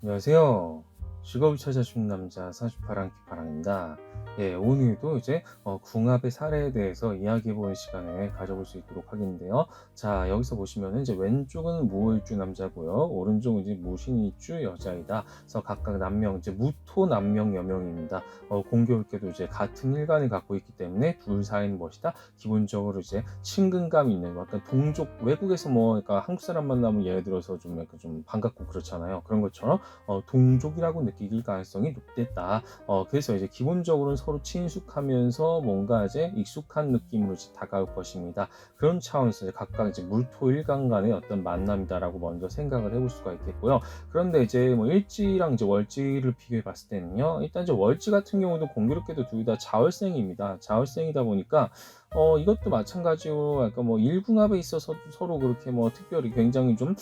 안녕하세요. 직업을 찾아주는 남자 사주파랑 기파랑입니다. 예, 오늘도 이제 궁합의 사례에 대해서 이야기해보는 시간을 가져볼 수 있도록 하겠는데요. 자, 여기서 보시면은 이제 왼쪽은 무일주 남자고요, 오른쪽은 이제 무신일주 여자이다. 그래서 각각 남명, 이제 무토 남명 여명입니다. 공교롭게도 이제 같은 일간을 갖고 있기 때문에 둘 사이는 무엇이다? 기본적으로 이제 친근감 있는, 약간 동족, 외국에서 뭐, 그러니까 한국 사람 만나면 예를 들어서 좀 약간 좀 반갑고 그렇잖아요. 그런 것처럼 동족이라고 느끼길 가능성이 높겠다. 그래서 이제 기본적으로는 서로 친숙하면서 뭔가 이제 익숙한 느낌으로 이제 다가올 것입니다. 그런 차원에서 이제 각각 이제 물토일간 간의 어떤 만남이다라고 먼저 생각을 해볼 수가 있겠고요. 그런데 이제 뭐 일지랑 이제 월지를 비교해 봤을 때는요, 일단 이제 월지 같은 경우도 공교롭게도 둘 다 자월생입니다. 자월생이다 보니까 이것도 마찬가지로 약간 뭐 일궁합에 있어서 서로 그렇게 뭐 특별히 굉장히 좀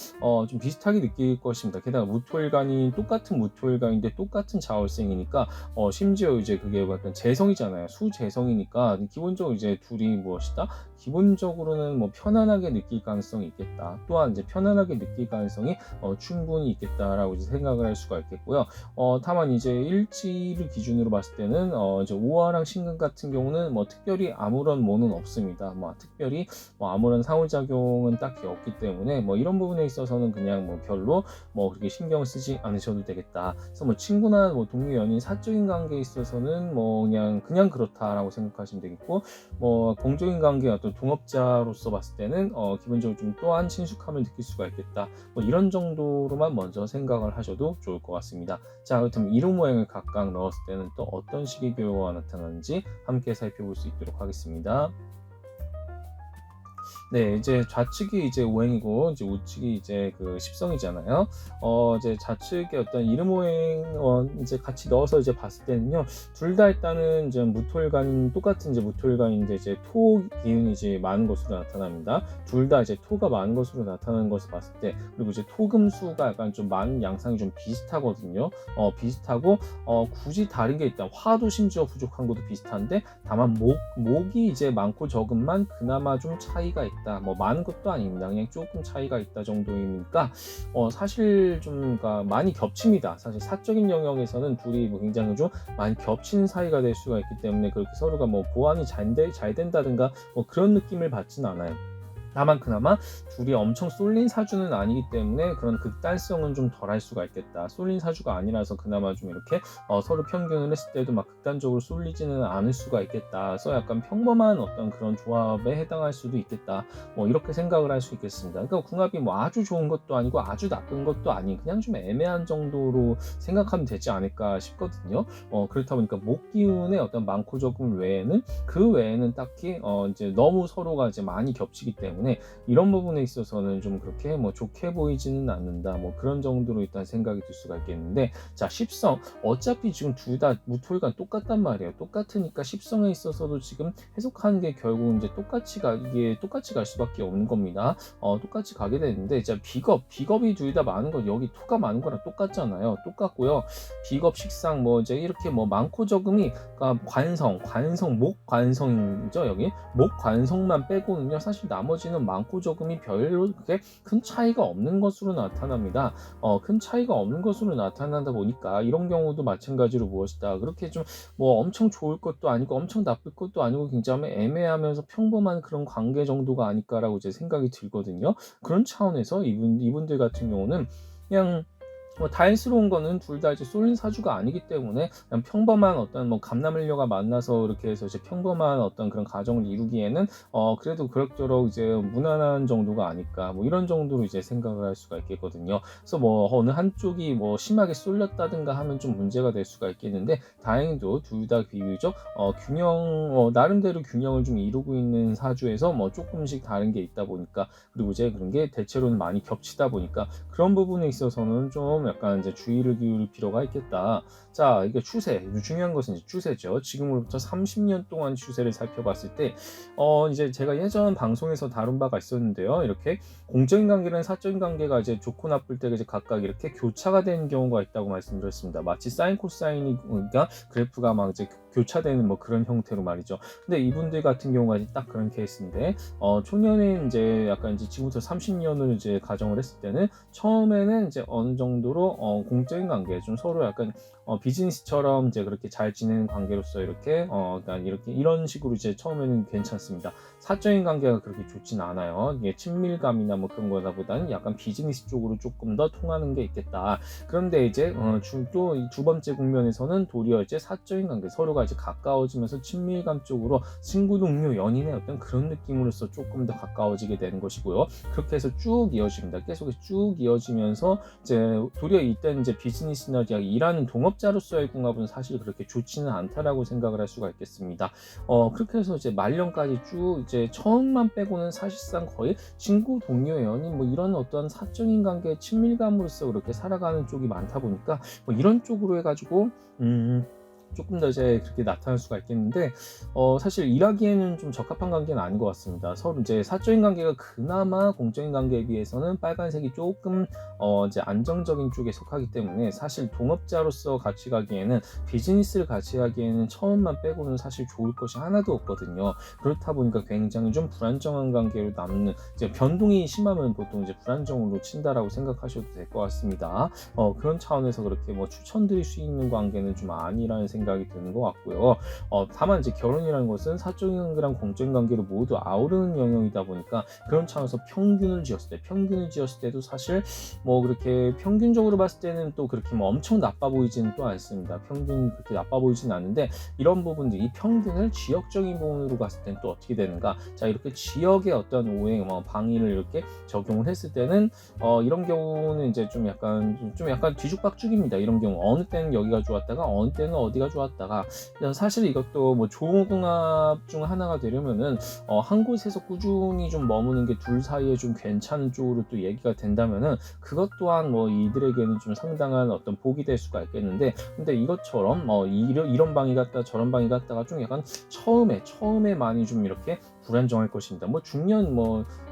비슷하게 느낄 것입니다. 게다가 무토일간이 똑같은 무토일간인데 똑같은 자월생이니까 심지어 이제 그게 약간 재성이잖아요. 수재성이니까 기본적으로 이제 둘이 무엇이다? 기본적으로는 뭐 편안하게 느낄 가능성이 있겠다. 또한 이제 편안하게 느낄 가능성이 충분히 있겠다라고 이제 생각을 할 수가 있겠고요. 다만 이제 일지를 기준으로 봤을 때는 이제 오화랑 신금 같은 경우는 뭐 특별히 아무런 뭐는 없습니다. 뭐 특별히 뭐 아무런 상호작용은 딱히 없기 때문에 뭐 이런 부분에 있어서는 그냥 뭐 별로 뭐 그렇게 신경 쓰지 않으셔도 되겠다. 그래서 뭐 친구나 뭐 동료 연인 사적인 관계에 있어서는 뭐 그냥 그렇다라고 생각하시면 되겠고, 뭐 공적인 관계 어떤 동업자로서 봤을 때는 기본적으로 좀 또한 친숙함을 느낄 수가 있겠다. 뭐 이런 정도로만 먼저 생각을 하셔도 좋을 것 같습니다. 자, 그렇다면 이름 모양을 각각 넣었을 때는 또 어떤 식의 교화가 나타나는지 함께 살펴볼 수 있도록 하겠습니다. 네, 이제 좌측이 이제 오행이고 이제 우측이 이제 그 십성이잖아요. 이제 좌측의 어떤 이름오행 이제 같이 넣어서 이제 봤을 때는요, 둘 다 일단은 이제 무토일간, 똑같은 이제 무토일간인데 이제 토 기운이 이제 많은 것으로 나타납니다. 둘 다 이제 토가 많은 것으로 나타나는 것을 봤을 때, 그리고 이제 토금수가 약간 좀 많은 양상이 좀 비슷하거든요. 비슷하고 굳이 다른 게 있다. 화도 심지어 부족한 것도 비슷한데, 다만 목이 이제 많고 적음만 그나마 좀 차이가 있다. 뭐 많은 것도 아닙니다. 그냥 조금 차이가 있다 정도이니까 사실 좀 그러니까 많이 겹칩니다. 사실 사적인 영역에서는 둘이 뭐 굉장히 좀 많이 겹치는 사이가 될 수가 있기 때문에 그렇게 서로가 뭐 보완이 잘 된다든가 뭐 그런 느낌을 받지는 않아요. 다만 그나마 둘이 엄청 쏠린 사주는 아니기 때문에 그런 극단성은 좀 덜 할 수가 있겠다. 쏠린 사주가 아니라서 그나마 좀 이렇게 서로 평균을 했을 때도 막 극단적으로 쏠리지는 않을 수가 있겠다. 그래서 약간 평범한 어떤 그런 조합에 해당할 수도 있겠다. 뭐 이렇게 생각을 할 수 있겠습니다. 그러니까 궁합이 뭐 아주 좋은 것도 아니고 아주 나쁜 것도 아닌, 그냥 좀 애매한 정도로 생각하면 되지 않을까 싶거든요. 그렇다 보니까 목 기운의 어떤 많고 적음 외에는, 그 외에는 딱히 이제 너무 서로가 이제 많이 겹치기 때문에 이런 부분에 있어서는 좀 그렇게 뭐 좋게 보이지는 않는다. 뭐 그런 정도로 일단 생각이 들 수가 있겠는데, 자, 십성 어차피 지금 둘 다 무토일간 똑같단 말이에요. 똑같으니까 십성에 있어서도 지금 해석하는 게 결국 이제 이게 똑같이 갈 수밖에 없는 겁니다. 똑같이 가게 되는데, 이제 비겁이 둘 다 많은 거, 여기 토가 많은 거랑 똑같잖아요. 똑같고요. 비겁 식상 뭐 이제 이렇게 뭐 많고 적음이, 그러니까 목 관성이죠. 여기 목 관성만 빼고는요, 사실 나머지는 많고 적음이 별로 그렇게 큰 차이가 없는 것으로 나타납니다. 큰 차이가 없는 것으로 나타나다 보니까 이런 경우도 마찬가지로 무엇이다, 그렇게 좀 뭐 엄청 좋을 것도 아니고 엄청 나쁠 것도 아니고 굉장히 애매하면서 평범한 그런 관계 정도가 아닐까라고 이제 생각이 들거든요. 그런 차원에서 이분들 같은 경우는 그냥 뭐 다행스러운 거는 둘 다 이제 쏠린 사주가 아니기 때문에 그냥 평범한 어떤 뭐 감남을녀가 만나서 이렇게 해서 이제 평범한 어떤 그런 가정을 이루기에는 그래도 그럭저럭 이제 무난한 정도가 아닐까, 뭐 이런 정도로 이제 생각을 할 수가 있겠거든요. 그래서 뭐 어느 한쪽이 뭐 심하게 쏠렸다든가 하면 좀 문제가 될 수가 있겠는데, 다행히도 둘 다 비교적 나름대로 균형을 좀 이루고 있는 사주에서 뭐 조금씩 다른 게 있다 보니까, 그리고 이제 그런 게 대체로는 많이 겹치다 보니까 그런 부분에 있어서는 좀 약간 이제 주의를 기울일 필요가 있겠다. 자, 이게 추세, 중요한 것은 이제 추세죠. 지금으로부터 30년 동안 추세를 살펴봤을 때, 이제 제가 예전 방송에서 다룬 바가 있었는데요. 이렇게 공적인 관계랑 사적인 관계가 이제 좋고 나쁠 때 이제 각각 이렇게 교차가 되는 경우가 있다고 말씀드렸습니다. 마치 사인 코사인이, 그러니까 그래프가 막 이제 교차되는 뭐 그런 형태로 말이죠. 근데 이분들 같은 경우가 딱 그런 케이스인데, 초년에 이제 약간 이제 지금부터 30년을 이제 가정을 했을 때는 처음에는 이제 어느 정도 정도로 공적인 관계, 좀 서로 약간 비즈니스처럼 이제 그렇게 잘 지내는 관계로서 이렇게 그러니까 이런 식으로 이제 처음에는 괜찮습니다. 사적인 관계가 그렇게 좋진 않아요. 이게 친밀감이나 뭐 그런 거보다는 약간 비즈니스 쪽으로 조금 더 통하는 게 있겠다. 그런데 이제 또 두 번째 국면에서는 도리어 이제 사적인 관계, 서로가 이제 가까워지면서 친밀감 쪽으로 친구, 동료, 연인의 어떤 그런 느낌으로서 조금 더 가까워지게 되는 것이고요. 그렇게 해서 쭉 이어집니다. 계속 쭉 이어지면서 이제 도리어 이때는 이제 비즈니스나 일하는 동업자로서의 궁합은 사실 그렇게 좋지는 않다라고 생각을 할 수가 있겠습니다. 그렇게 해서 이제 말년까지 쭉 이제 처음만 빼고는 사실상 거의 친구, 동료, 연인 뭐 이런 어떤 사적인 관계, 친밀감으로서 그렇게 살아가는 쪽이 많다 보니까 뭐 이런 쪽으로 해가지고 조금 더 이제 그렇게 나타날 수가 있겠는데 사실 일하기에는 좀 적합한 관계는 아닌 것 같습니다. 서로 이제 사적인 관계가 그나마 공적인 관계에 비해서는 빨간색이 조금 이제 안정적인 쪽에 속하기 때문에 사실 동업자로서 같이 가기에는, 비즈니스를 같이 하기에는 처음만 빼고는 사실 좋을 것이 하나도 없거든요. 그렇다 보니까 굉장히 좀 불안정한 관계로 남는, 이제 변동이 심하면 보통 이제 불안정으로 친다라고 생각하셔도 될 것 같습니다. 그런 차원에서 그렇게 뭐 추천드릴 수 있는 관계는 좀 아니라는 생각이 드는 것 같고요. 다만 이제 결혼이라는 것은 사적인 관계랑 공적인 관계를 모두 아우르는 영역이다 보니까 그런 차원에서 평균을 지었을 때도 사실 뭐 그렇게 평균적으로 봤을 때는 또 그렇게 뭐 엄청 나빠 보이지는 또 않습니다. 평균 그렇게 나빠 보이지는 않는데, 이런 부분들, 이 평균을 지역적인 부분으로 봤을 때는 또 어떻게 되는가? 자, 이렇게 지역의 어떤 오행, 방위를 이렇게 적용을 했을 때는 이런 경우는 이제 좀 약간 뒤죽박죽입니다. 이런 경우 어느 때는 여기가 좋았다가 어느 때는 어디가 좋았다가, 사실 이것도 뭐 조궁합 중 하나가 되려면은 한 곳에서 꾸준히 좀 머무는 게 둘 사이에 좀 괜찮은 쪽으로 또 얘기가 된다면은 그것 또한 뭐 이들에게는 좀 상당한 어떤 복이 될 수가 있겠는데, 근데 이것처럼 이런 방이 갔다 저런 방이 갔다가 좀 약간 처음에 많이 좀 이렇게 불안정할 것입니다.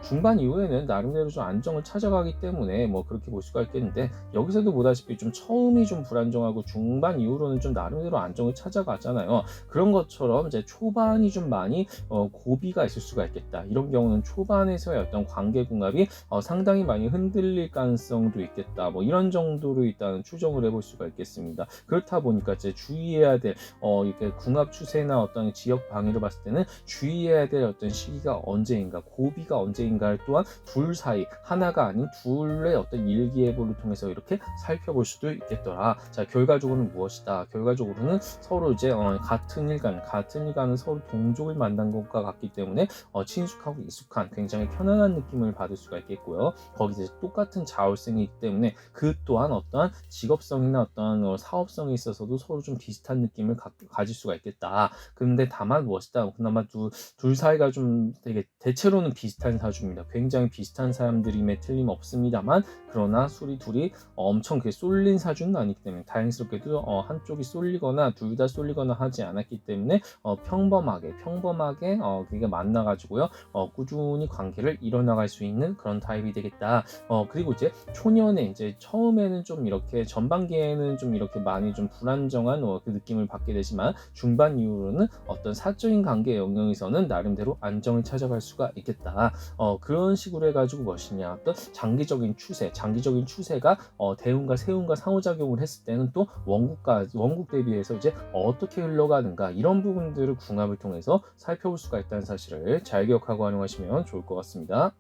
중반 이후에는 나름대로 좀 안정을 찾아가기 때문에 뭐 그렇게 볼 수가 있겠는데, 여기서도 보다시피 좀 처음이 좀 불안정하고 중반 이후로는 좀 나름대로 안정을 찾아가잖아요. 그런 것처럼 이제 초반이 좀 많이 고비가 있을 수가 있겠다. 이런 경우는 초반에서의 어떤 관계 궁합이 상당히 많이 흔들릴 가능성도 있겠다. 뭐 이런 정도로 일단 추정을 해볼 수가 있겠습니다. 그렇다 보니까 이제 주의해야 될 이렇게 궁합 추세나 어떤 지역 방위를 봤을 때는 주의해야 될 어떤 시기가 언제인가, 고비가 언제인가를 또한 둘 사이, 하나가 아닌 둘의 어떤 일기예보를 통해서 이렇게 살펴볼 수도 있겠더라. 자, 결과적으로는 무엇이다? 결과적으로는 서로 이제 같은 일간은 서로 동족을 만난 것과 같기 때문에 친숙하고 익숙한, 굉장히 편안한 느낌을 받을 수가 있겠고요. 거기서 똑같은 자월생이기 때문에 그 또한 어떠한 직업성이나 어떤 사업성에 있어서도 서로 좀 비슷한 느낌을 가질 수가 있겠다. 근데 다만 무엇이다? 그나마 둘 사이가 좀 되게 대체로는 비슷한 사주입니다. 굉장히 비슷한 사람들임에 틀림없습니다만, 그러나 둘이 엄청 그게 쏠린 사주는 아니기 때문에, 다행스럽게도 한쪽이 쏠리거나 둘 다 쏠리거나 하지 않았기 때문에 평범하게 그게 만나가지고요 꾸준히 관계를 이뤄나갈 수 있는 그런 타입이 되겠다. 그리고 이제 초년에 이제 처음에는 좀 이렇게, 전반기에는 좀 이렇게 많이 좀 불안정한 그 느낌을 받게 되지만, 중반 이후로는 어떤 사적인 관계 영역에서는 나름대로 안정을 찾아갈 수가 있겠다. 그런 식으로 해가지고 무엇이냐, 어떤 장기적인 추세가 대운과 세운과 상호작용을 했을 때는 또 원국 대비해서 이제 어떻게 흘러가는가, 이런 부분들을 궁합을 통해서 살펴볼 수가 있다는 사실을 잘 기억하고 활용하시면 좋을 것 같습니다.